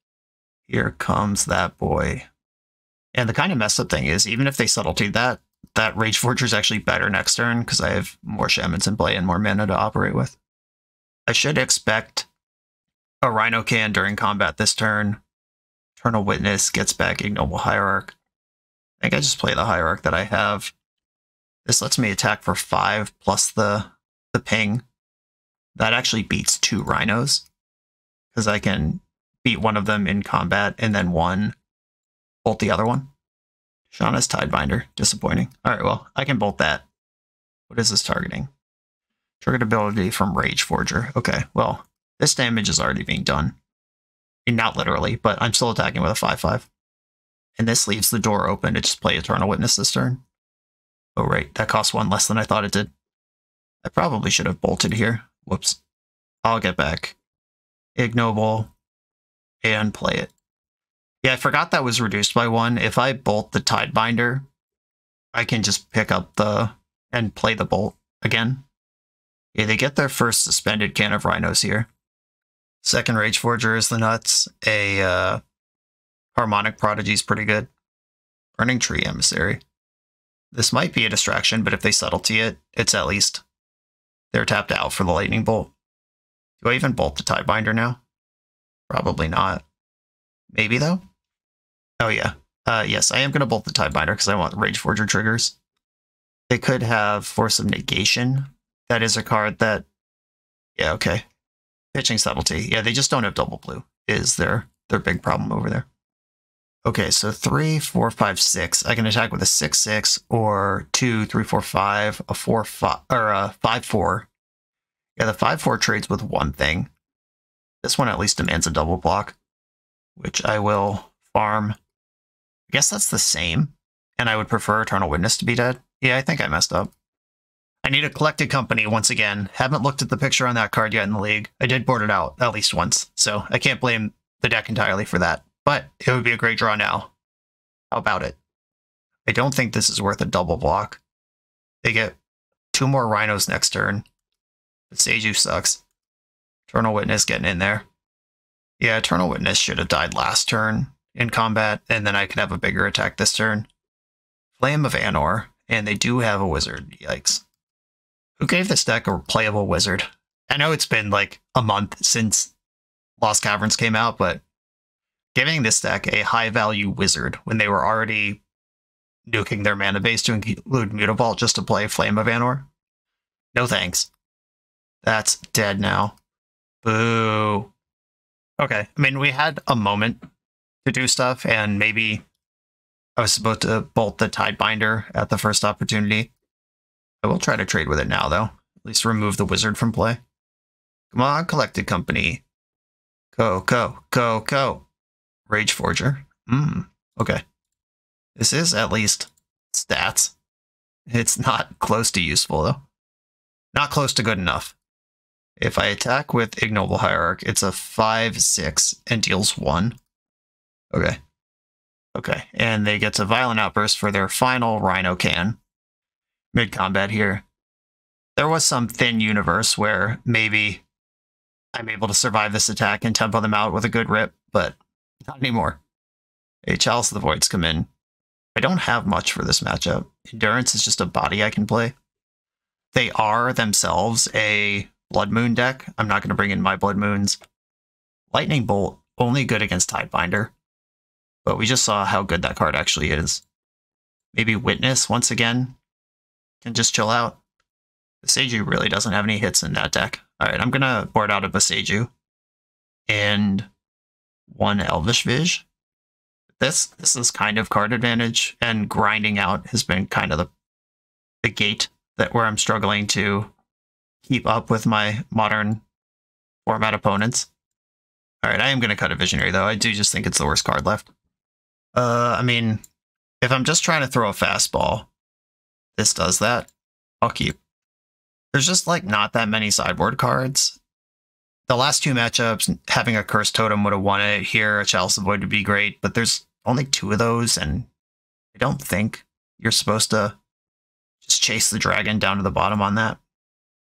[SPEAKER 1] Here comes that boy. And the kind of messed up thing is, even if they Subtlety that Rageforger is actually better next turn, because I have more Shamans in play and more mana to operate with. I should expect a Rhino Can during combat this turn. Eternal Witness gets back Ignoble Hierarch. I think I just play the Hierarch that I have. This lets me attack for 5 plus the ping. That actually beats 2 Rhinos, because I can beat one of them in combat and then bolt the other one. Shauna's Tidebinder, disappointing. Alright, well, I can bolt that. What is this targeting? Triggered ability from Rageforger. Okay, well, this damage is already being done. I mean, not literally, but I'm still attacking with a 5/5. And this leaves the door open to just play Eternal Witness this turn. Oh, right, that costs 1 less than I thought it did. I probably should have bolted here. Whoops. I'll get back Ignoble and play it. Yeah, I forgot that was reduced by 1. If I bolt the Tidebinder, I can just pick up and play the bolt again. Yeah, they get their first suspended can of Rhinos here. Second Rageforger is the nuts. A Harmonic Prodigy is pretty good. Burning Tree Emissary. This might be a distraction, but if they Subtlety it, it's at least they're tapped out for the Lightning Bolt. Do I even bolt the Tidebinder now? Probably not. Maybe though? Oh yeah, Yes, I am going to bolt the Tidebinder because I want Rage Forger triggers. They could have Force of Negation. That is a card that... Yeah, okay. Pitching Subtlety. Yeah, they just don't have double blue, is their big problem over there. Okay, so 3, 4, 5, 6. I can attack with a 6/6 or 2, 3, 4, 5, a 4, 5, or a 5/4. Yeah, the 5/4 trades with one thing. This one at least demands a double block, which I will farm. I guess that's the same, and I would prefer Eternal Witness to be dead. Yeah, I think I messed up. I need a Collected Company once again. Haven't looked at the picture on that card yet in the league. I did board it out at least once, so I can't blame the deck entirely for that. But it would be a great draw now. How about it? I don't think this is worth a double block. They get 2 more Rhinos next turn. But Seiju sucks. Eternal Witness getting in there. Yeah, Eternal Witness should have died last turn in combat, and then I could have a bigger attack this turn. Flame of Anor, and they do have a wizard. Yikes. Who gave this deck a playable wizard? I know it's been like a month since Lost Caverns came out, but giving this deck a high-value wizard when they were already nuking their mana base to include Mutavault just to play Flame of Anor? No thanks. That's dead now. Boo. Okay, I mean, we had a moment to do stuff, and maybe I was supposed to bolt the Tidebinder at the first opportunity. I will try to trade with it now, though. At least remove the wizard from play. Come on, Collected Company. Go, go, go, go. Rage Forger. Okay. This is at least stats. It's not close to useful, though. Not close to good enough. If I attack with Ignoble Hierarch, it's a 5/6 and deals 1. Okay. Okay, and they get to Violent Outburst for their final Rhino Can. Mid-combat here. There was some thin universe where maybe I'm able to survive this attack and tempo them out with a good rip, but not anymore. Hey, Chalice of the Voids come in. I don't have much for this matchup. Endurance is just a body I can play. They are themselves a Blood Moon deck. I'm not going to bring in my Blood Moons. Lightning Bolt, only good against Tidebinder. But we just saw how good that card actually is. Maybe Witness once again. Can just chill out. Boseiju really doesn't have any hits in that deck. Alright, I'm going to board out a Boseiju. And 1 Elvish Viz. This is kind of card advantage, and grinding out has been kind of the gate that where I'm struggling to keep up with my modern format opponents. Alright, I am going to cut a Visionary, though. I do just think it's the worst card left. I mean, if I'm just trying to throw a fastball, this does that. I'll keep. There's just, like, not that many sideboard cards. The last 2 matchups, having a Cursed Totem would have won it. Here, a Chalice of the Void would be great, but there's only 2 of those, and I don't think you're supposed to just chase the dragon down to the bottom on that.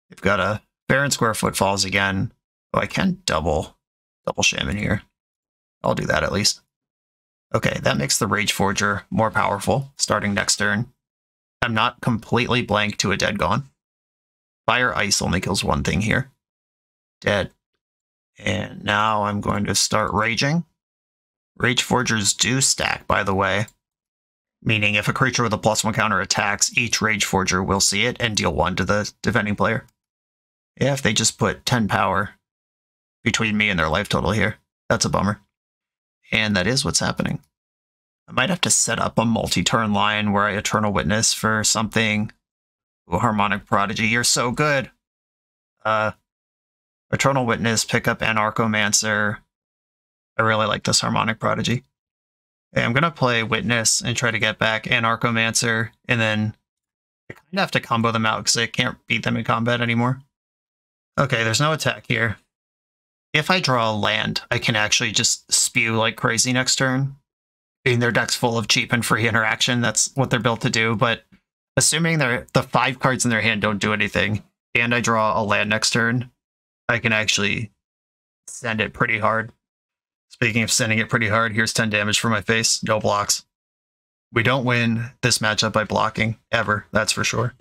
[SPEAKER 1] You've got a Baron Square Footfalls again. Oh, I can double Shaman here. I'll do that at least. Okay, that makes the Rage Forger more powerful, starting next turn. I'm not completely blank to a Dead Gone. Fire Ice only kills 1 thing here. Dead. And now I'm going to start raging. Rage Forgers do stack, by the way. Meaning if a creature with a +1 counter attacks, each Rage Forger will see it and deal 1 to the defending player. Yeah, if they just put 10 power between me and their life total here, that's a bummer. And that is what's happening. I might have to set up a multi-turn line where I Eternal Witness for something. Ooh, Harmonic Prodigy, you're so good! Eternal Witness, pick up Anarchomancer. I really like this Harmonic Prodigy. Okay, I'm going to play Witness and try to get back Anarchomancer, and then I kind of have to combo them out because I can't beat them in combat anymore. Okay, there's no attack here. If I draw a land, I can actually just spew like crazy next turn. I mean, their deck's full of cheap and free interaction. That's what they're built to do, but assuming the 5 cards in their hand don't do anything, and I draw a land next turn, I can actually send it pretty hard. Speaking of sending it pretty hard, here's 10 damage for my face. No blocks. We don't win this matchup by blocking, ever, that's for sure.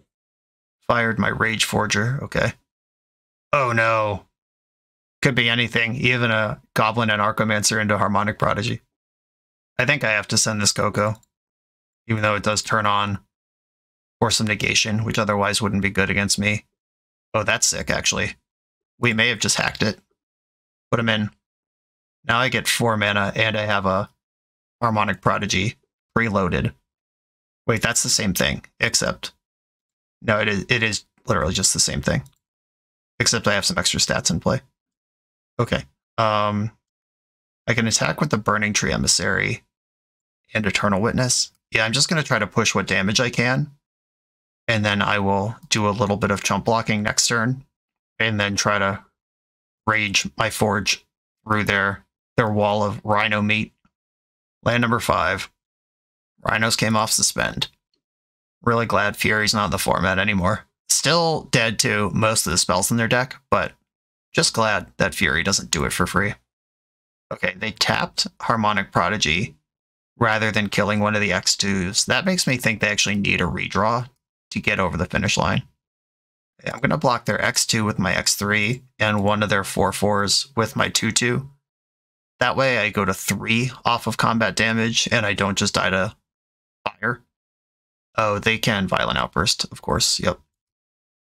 [SPEAKER 1] Fired my Rage Forger, okay. Oh no. Could be anything, even a Goblin and Archomancer into Harmonic Prodigy. I think I have to send this Coco, even though it does turn on for some negation, which otherwise wouldn't be good against me. Oh, that's sick, actually. We may have just hacked it. Put him in. Now I get 4 mana, and I have a Harmonic Prodigy preloaded. Wait, that's the same thing, except... No, it is literally just the same thing. Except I have some extra stats in play. Okay. I can attack with the Burning Tree Emissary and Eternal Witness. Yeah, I'm just going to try to push what damage I can. And then I will do a little bit of chump blocking next turn. And then try to rage my Forge through their wall of Rhino meat. Land number 5. Rhinos came off suspend. Really glad Fury's not in the format anymore. Still dead to most of the spells in their deck, but just glad that Fury doesn't do it for free. Okay, they tapped Harmonic Prodigy rather than killing one of the X2s. That makes me think they actually need a redraw to get over the finish line. I'm going to block their X2 with my X3 and one of their 4/4s with my 2/2. That way I go to 3 off of combat damage and I don't just die to fire. Oh, they can Violent Outburst, of course. Yep.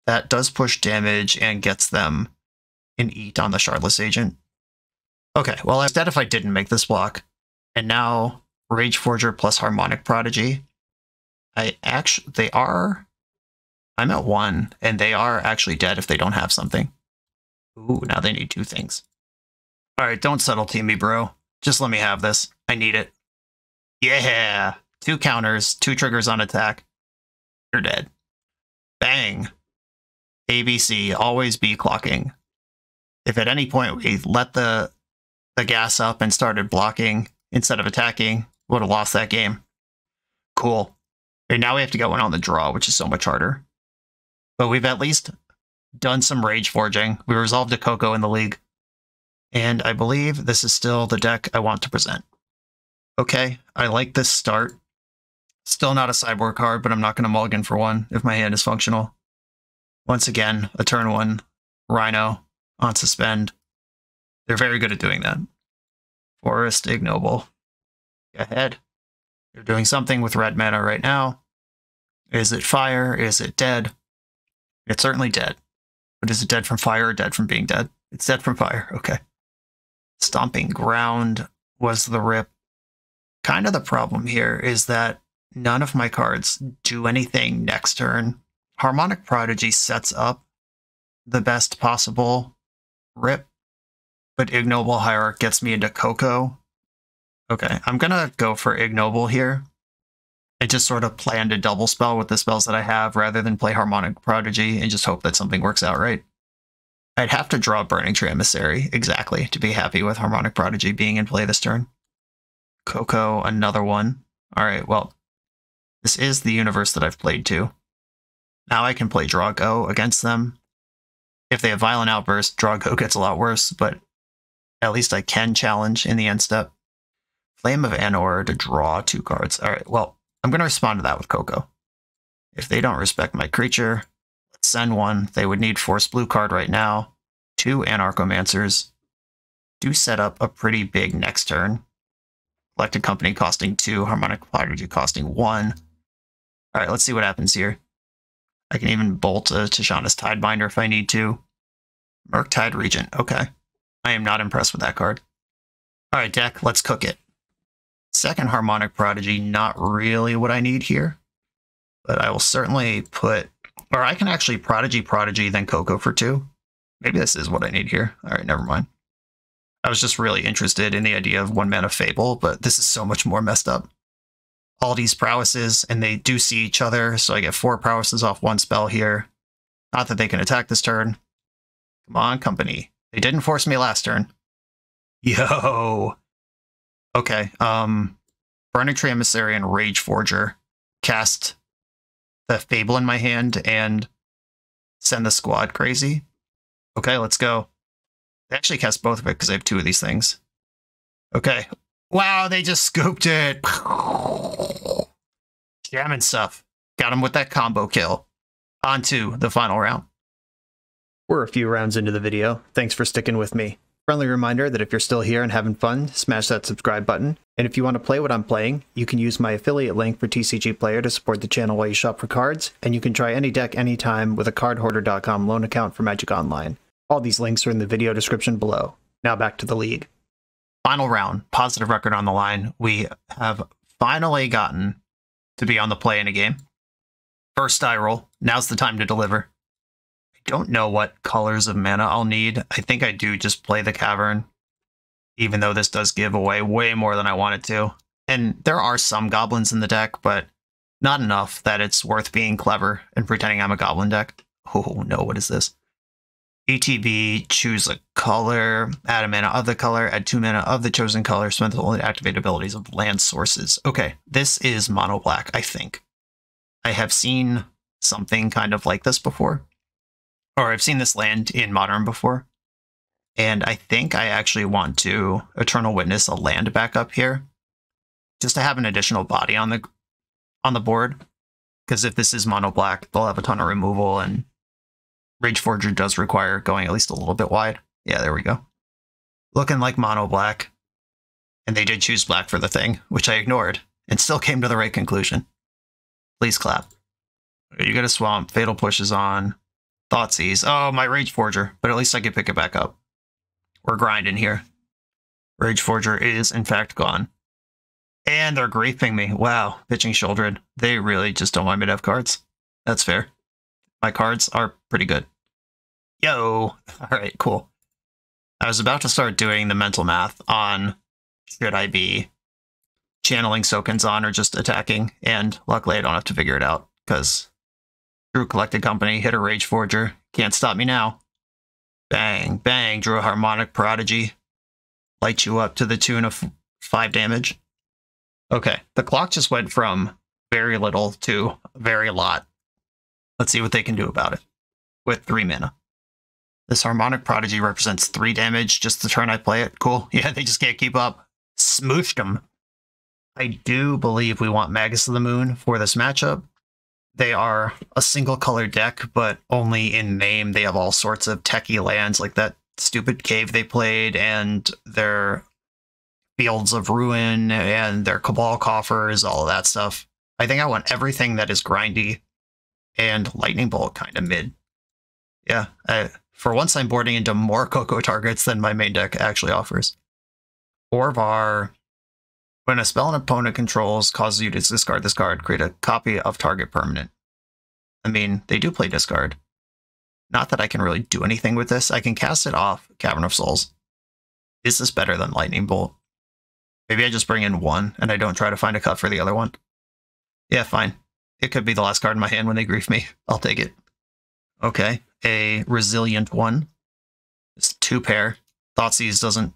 [SPEAKER 1] That does push damage and gets them an eat on the Shardless Agent. Okay, well, instead if I didn't make this block, and now Rage Forger plus Harmonic Prodigy, I'm at 1, and they are actually dead if they don't have something. Ooh, now they need 2 things. Alright, don't subtlety me, bro. Just let me have this. I need it. Yeah! 2 counters, 2 triggers on attack. You're dead. Bang! ABC, always be clocking. If at any point we let the gas up and started blocking instead of attacking, would have lost that game. Cool. And now we have to get one on the draw, which is so much harder. But we've at least done some Rage Forging. We resolved a Coco in the league. And I believe this is still the deck I want to present. Okay, I like this start. Still not a sideboard card, but I'm not going to mulligan for one if my hand is functional. Once again, a turn 1 Rhino on suspend. They're very good at doing that. Forest, Ignoble. Go ahead. You're doing something with red mana right now. Is it fire? Is it dead? It's certainly dead. But is it dead from fire or dead from being dead? It's dead from fire. Okay. Stomping Ground was the rip. Kind of the problem here is that none of my cards do anything next turn. Harmonic Prodigy sets up the best possible rip, but Ignoble Hierarch gets me into Coco. Okay, I'm going to go for Ignoble here. I just sort of planned a double spell with the spells that I have rather than play Harmonic Prodigy and just hope that something works out right. I'd have to draw Burning Tree Emissary, exactly, to be happy with Harmonic Prodigy being in play this turn. Coco, another one. Alright, well, this is the universe that I've played to. Now I can play Draw Go against them. If they have Violent Outburst, Draw Go gets a lot worse, but at least I can challenge in the end step. Flame of Anor to draw 2 cards. Alright, well, I'm going to respond to that with Coco. If they don't respect my creature, let's send one. They would need Force Blue card right now. 2 Anarchomancers. Do set up a pretty big next turn. Collected Company costing 2, Harmonic Prodigy costing 1. Alright, let's see what happens here. I can even bolt a Tishana's Tidebinder if I need to. Murktide Regent, okay. I am not impressed with that card. Alright, deck, let's cook it. Second Harmonic Prodigy, not really what I need here. But I will certainly put... Or I can actually Prodigy, then Coco for 2. Maybe this is what I need here. Alright, never mind. I was just really interested in the idea of 1 mana Fable, but this is so much more messed up. All these prowesses, and they do see each other, so I get 4 prowesses off 1 spell here. Not that they can attack this turn. Come on, company. They didn't force me last turn. Yo! Okay, Burning Tree Emissary and Rage Forger. Cast the Fable in my hand and send the squad crazy. Okay, let's go. They actually cast both of it because I have 2 of these things. Okay. Wow, they just scooped it. Jamming stuff. Got him with that combo kill. On to the final round. We're a few rounds into the video. Thanks for sticking with me. Friendly reminder that if you're still here and having fun, smash that subscribe button. And if you want to play what I'm playing, you can use my affiliate link for TCG Player to support the channel while you shop for cards, and you can try any deck anytime with a cardhoarder.com loan account for Magic Online. All these links are in the video description below. Now back to the league. Final round, positive record on the line. We have finally gotten to be on the play in a game. First die roll. Now's the time to deliver. I don't know what colors of mana I'll need. I think I do just play the Cavern, even though this does give away way more than I want it to. And there are some goblins in the deck, but not enough that it's worth being clever and pretending I'm a goblin deck. Oh no, what is this? ATB, choose a color, add a mana of the color, add 2 mana of the chosen color, spend the only activate abilities of land sources. Okay, this is mono black, I think. I have seen something kind of like this before. Or I've seen this land in Modern before. And I think I actually want to Eternal Witness a land back up here, just to have an additional body on the board. Because if this is mono black, they'll have a ton of removal, and Rage Forger does require going at least a little bit wide. Yeah, there we go. Looking like mono black. And they did choose black for the thing, which I ignored, and still came to the right conclusion. Please clap. You get a Swamp, Fatal Push is on, Thoughtseize. Oh, my Rage Forger, but at least I can pick it back up. We're grinding here. Rage Forger is, in fact, gone. And they're griefing me. Wow, Pitching Shieldred. They really just don't want me to have cards. That's fair. My cards are pretty good. Yo! Alright, cool. I was about to start doing the mental math on should I be channeling Sokens on or just attacking, and luckily I don't have to figure it out, because Drew Collected Company, hit a Rage Forger. Can't stop me now. Bang, bang, drew a Harmonic Prodigy. Light you up to the tune of 5 damage. Okay, the clock just went from very little to very lot. Let's see what they can do about it with 3 mana. This Harmonic Prodigy represents 3 damage just the turn I play it. Cool. Yeah, they just can't keep up. Smooshed them. I do believe we want Magus of the Moon for this matchup. They are a single color deck, but only in name. They have all sorts of techie lands, like that stupid cave they played, and their Fields of Ruin, and their Cabal Coffers, all of that stuff. I think I want everything that is grindy, and Lightning Bolt kind of mid. Yeah, for once I'm boarding into more Coco targets than my main deck actually offers. Orvar. When a spell an opponent controls causes you to discard this card, create a copy of target permanent. I mean, they do play discard. Not that I can really do anything with this. I can cast it off Cavern of Souls. Is this better than Lightning Bolt? Maybe I just bring in 1 and I don't try to find a cut for the other one. Yeah, fine. It could be the last card in my hand when they grief me. I'll take it. Okay, a Resilient 1. It's 2 pair. Thoughtseize doesn't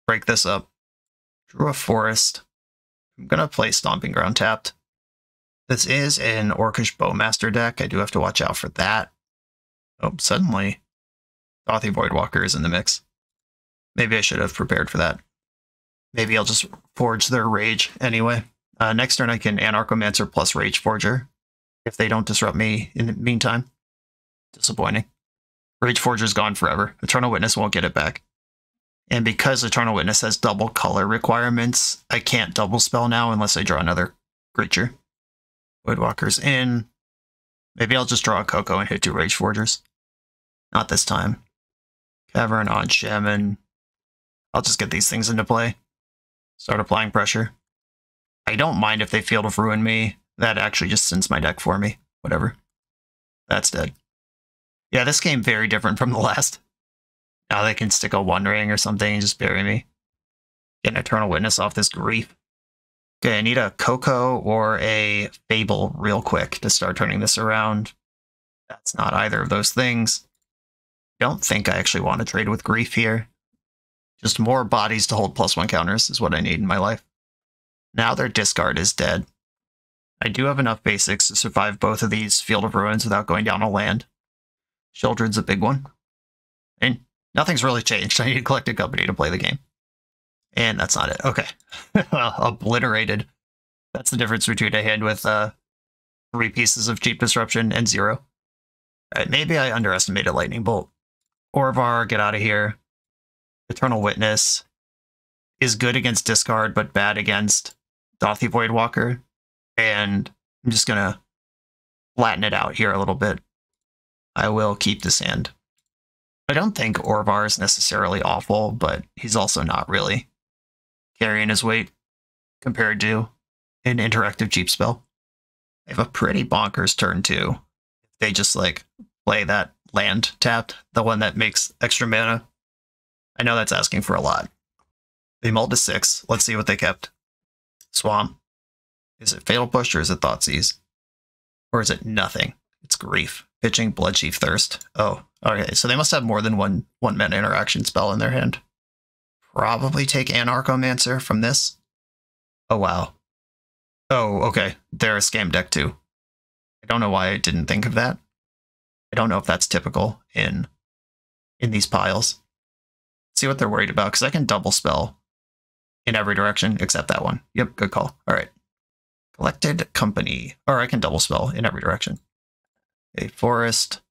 [SPEAKER 1] break this up. Drew a Forest. I'm going to play Stomping Ground tapped. This is an Orcish Bowmaster deck. I do have to watch out for that. Oh, suddenly, Thothy Voidwalker is in the mix. Maybe I should have prepared for that. Maybe I'll just forge their Rage anyway. Next turn I can Anarchomancer plus Rage Forger, if they don't disrupt me in the meantime. Disappointing. Rage Forger's gone forever. Eternal Witness won't get it back. And because Eternal Witness has double color requirements, I can't double spell now unless I draw another creature. Voidwalker's in. Maybe I'll just draw a Coco and hit 2 Rage Forgers. Not this time. Cavern on Shaman. I'll just get these things into play. Start applying pressure. I don't mind if they Field of Ruin me. That actually just sends my deck for me. Whatever. That's dead. Yeah, this game very different from the last. Now they can stick a One Ring or something and just bury me. Get an Eternal Witness off this grief. Okay, I need a Coco or a Fable real quick to start turning this around. That's not either of those things. Don't think I actually want to trade with grief here. Just more bodies to hold +1 counters is what I need in my life. Now their discard is dead. I do have enough basics to survive both of these Field of Ruins without going down a land. Shieldred's a big one. And nothing's really changed. I need a Collected Company to play the game. And that's not it. Okay. Obliterated. That's the difference between a hand with 3 pieces of cheap disruption and 0. All right, maybe I underestimated Lightning Bolt. Orvar, get out of here. Eternal Witness. is good against discard, but bad against Dothy Voidwalker. And I'm just going to flatten it out here a little bit. I will keep this hand. I don't think Orvar is necessarily awful, but he's also not really carrying his weight compared to an interactive cheap spell. They have a pretty bonkers turn too. They just like play that land tapped, the one that makes extra mana. I know that's asking for a lot. They mulled to 6. Let's see what they kept. Swamp. Is it Fatal Push or is it Thoughtseize? Or is it nothing? It's Grief. Pitching Bloodchief Thirst. Oh, okay. So they must have more than one mana interaction spell in their hand. Probably take Anarchomancer from this. Oh, wow. Oh, okay. They're a scam deck too. I don't know why I didn't think of that. I don't know if that's typical in these piles. See what they're worried about, because I can double spell in every direction except that one. Yep, good call. All right. Collected Company. Or I can double spell in every direction. A Forest,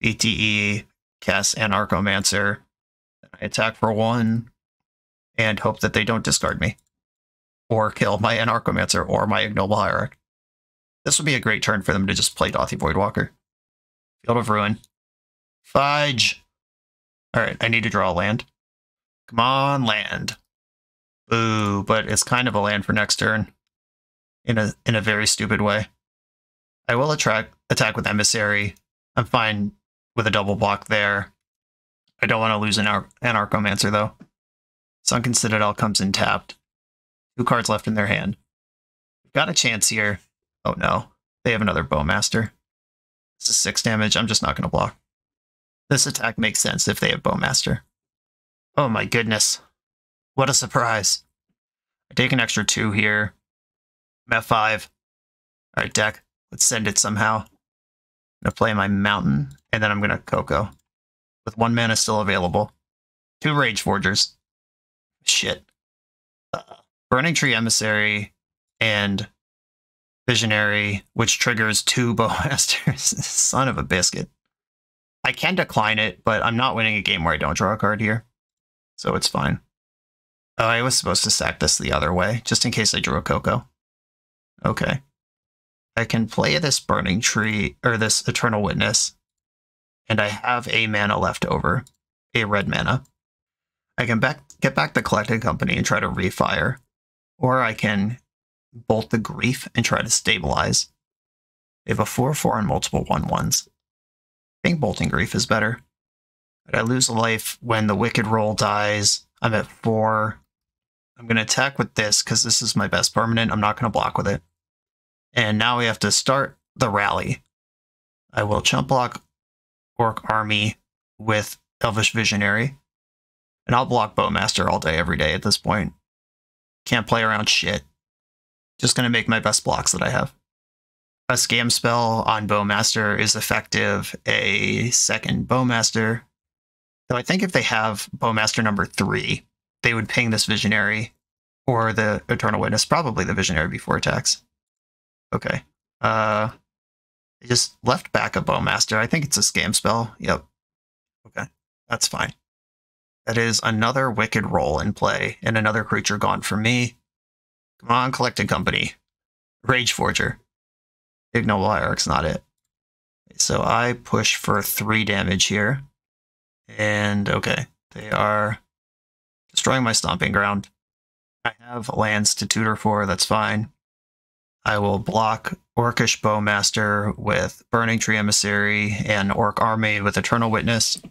[SPEAKER 1] BTE, cast Anarchomancer. I attack for 1 and hope that they don't discard me. Or kill my Anarchomancer or my Ignoble Hierarch. This would be a great turn for them to just play Dothy Voidwalker. Field of Ruin. Fudge! Alright, I need to draw a land. Come on, land. Boo, but it's kind of a land for next turn. In a very stupid way. I will attack with Emissary. I'm fine with a double block there. I don't want to lose an Anarchomancer, though. Sunken Citadel comes in tapped. 2 cards left in their hand. We've got a chance here. Oh no, they have another Bowmaster. This is 6 damage. I'm just not going to block. This attack makes sense if they have Bowmaster. Oh my goodness. What a surprise. I take an extra 2 here. I'm at 5. Alright, deck. Let's send it somehow. I'm going to play my Mountain, and then I'm going to Coco. With 1 mana still available. 2 Rage Forgers. Shit. Burning Tree Emissary and Visionary, which triggers 2 Bowmasters. Son of a biscuit. I can decline it, but I'm not winning a game where I don't draw a card here. So it's fine. Oh, I was supposed to stack this the other way, just in case I drew a Coco. Okay. I can play this Burning Tree, or this Eternal Witness, and I have a mana left over. A red mana. I can get back the Collected Company and try to refire. Or I can bolt the Grief and try to stabilize. They have a 4/4 and multiple 1/1s. I think bolting Grief is better. But I lose a life when the Wicked Roll dies. I'm at 4. I'm going to attack with this because this is my best permanent. I'm not going to block with it. And now we have to start the rally. I will chump block Orc Army with Elvish Visionary. And I'll block Bowmaster all day, every day at this point. Can't play around shit. Just going to make my best blocks that I have. A scam spell on Bowmaster is effective a second Bowmaster. Though I think if they have Bowmaster number 3, they would ping this Visionary or the Eternal Witness, probably the Visionary before attacks. Okay. I just left back a Bowmaster. I think it's a scam spell. Yep. Okay. That's fine. That is another Wicked Roll in play, and another creature gone for me. Come on, Collected Company. Rage Forger. Ignoble Hierarch's not it. So I push for 3 damage here. And, okay, they are destroying my Stomping Ground. I have lands to tutor for, that's fine. I will block Orcish Bowmaster with Burning Tree Emissary and Orc Army with Eternal Witness.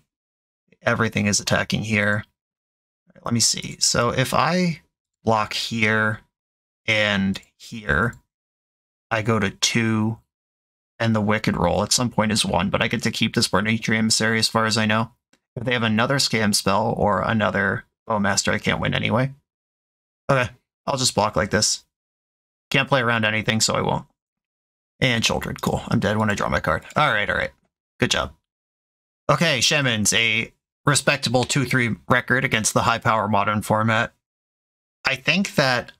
[SPEAKER 1] Everything is attacking here. Let me see. So if I block here and here, I go to 2, and the Wicked Roll at some point is 1, but I get to keep this Burning Tree Emissary as far as I know. If they have another scam spell or another Bowmaster, I can't win anyway. Okay, I'll just block like this. Can't play around anything, so I won't. And Children, cool. I'm dead when I draw my card. Alright, alright. Good job. Okay, Shamans, a respectable 2-3 record against the high-power modern format. I think that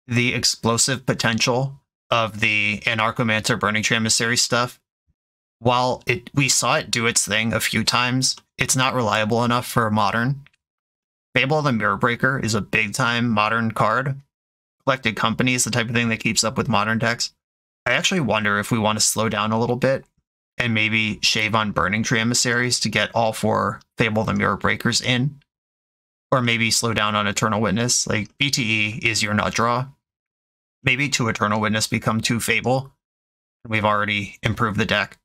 [SPEAKER 1] the explosive potential of the Anarchomancer Burning Tree Emissary stuff, while we saw it do its thing a few times, it's not reliable enough for modern. Fable of the Mirror Breaker is a big time modern card. Collected Company is the type of thing that keeps up with modern decks. I actually wonder if we want to slow down a little bit and maybe shave on Burning Tree Emissaries to get all 4 Fable of the Mirror Breakers in. Or maybe slow down on Eternal Witness. Like, BTE is your nut draw. Maybe 2 Eternal Witness become 2 Fable. We've already improved the deck.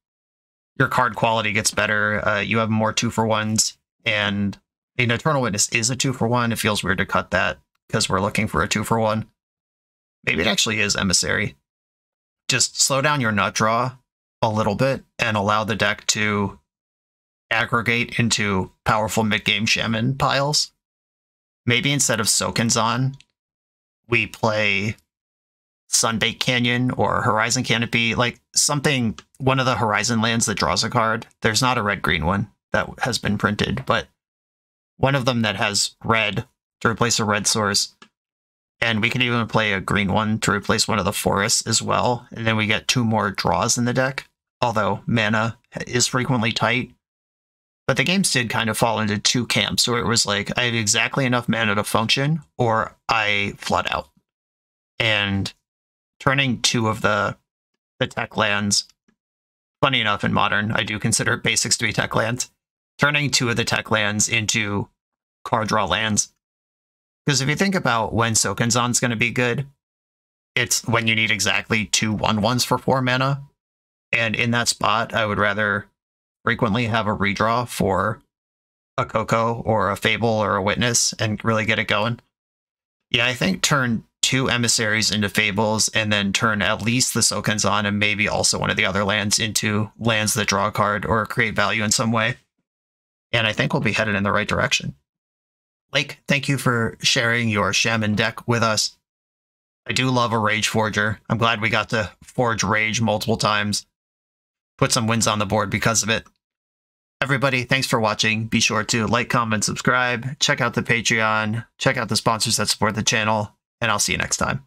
[SPEAKER 1] Your card quality gets better. You have more 2-for-1s. And an Eternal Witness is a 2-for-1. It feels weird to cut that because we're looking for a 2-for-1. Maybe it actually is Emissary. Just slow down your nut draw a little bit and allow the deck to aggregate into powerful mid-game Shaman piles. Maybe instead of Sokinzon, we play Sunbaked Canyon or Horizon Canopy, like something, one of the Horizon lands that draws a card. There's not a red-green one that has been printed, but one of them that has red to replace a red source. And we can even play a green one to replace one of the forests as well. And then we get 2 more draws in the deck, although mana is frequently tight. But the games did kind of fall into 2 camps, where it was like, I have exactly enough mana to function, or I flood out. And turning 2 of the tech lands, funny enough in Modern, I do consider basics to be tech lands, turning 2 of the tech lands into card draw lands. Because if you think about when Sokinzon's going to be good, it's when you need exactly 2 1/1s for 4 mana. And in that spot, I would rather frequently have a redraw for a Coco or a Fable or a Witness and really get it going. Yeah, I think turn 2 Emissaries into Fables and then turn at least the Sokinzon and maybe also one of the other lands into lands that draw a card or create value in some way. And I think we'll be headed in the right direction. Lake, thank you for sharing your Shaman deck with us. I do love a Rage Forger. I'm glad we got to forge Rage multiple times. Put some wins on the board because of it. Everybody, thanks for watching. Be sure to like, comment, subscribe. Check out the Patreon. Check out the sponsors that support the channel. And I'll see you next time.